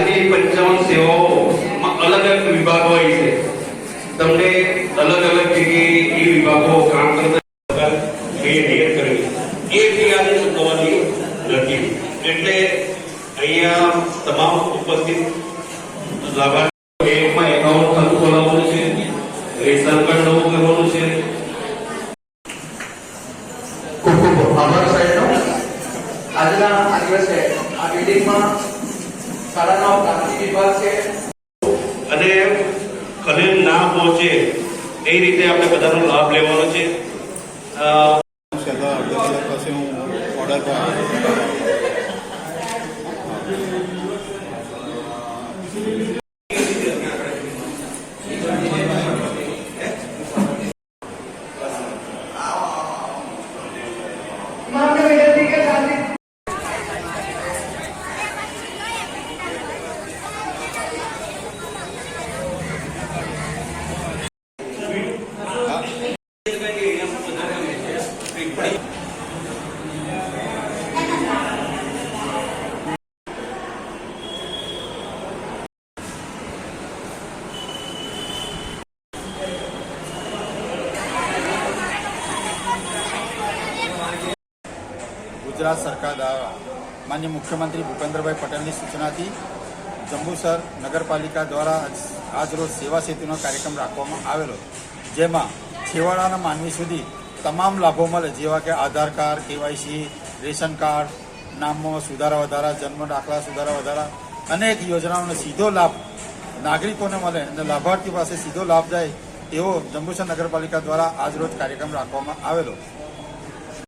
આજની 55 સેવાઓમાં અલગ અલગ વિભાગો હોય છે. તમને અલગ અલગ જગ્યાએ એ વિભાગો કામ કરતા નિયત કર્યું એ ફી આજે ચૂકવવાની નથી. એટલે અહીંયા તમામ ઉપસ્થિત લાભાર્થીઓ એકમાં એકાઉન્ટ ખાતું ખોલાવવાનું છે, રેશન કાર્ડ નવું કરવાનું છે. ખૂબ ખૂબ આભાર સાહેબનો. આજના આ દિવસે આ મીટિંગમાં શાળાનો પ્રાથમિક વિભાગ છે અને ખલેલ ના પહોંચે એ રીતે આપણે બધાનો લાભ લેવાનો છે. પાસે હું ઓર્ડર ગુજરાત સરકાર દ્વારા માનનીય મુખ્યમંત્રી ભૂપેન્દ્રભાઈ પટેલની સૂચનાથી જંબુસર નગરપાલિકા દ્વારા આજરોજ સેવા સેતુનો કાર્યક્રમ રાખવામાં આવેલો, જેમાં છેવાડાના માનવી સુધી તમામ લાભો મળે, જેવા કે આધાર કાર્ડ, કેવાયસી, રેશન કાર્ડ, નામમાં સુધારા વધારા, જન્મ દાખલા સુધારા વધારા, અનેક યોજનાઓનો સીધો લાભ નાગરિકોને મળે અને લાભાર્થી પાસે સીધો લાભ જાય એવો જંબુસર નગરપાલિકા દ્વારા આજરોજ કાર્યક્રમ રાખવામાં આવેલો.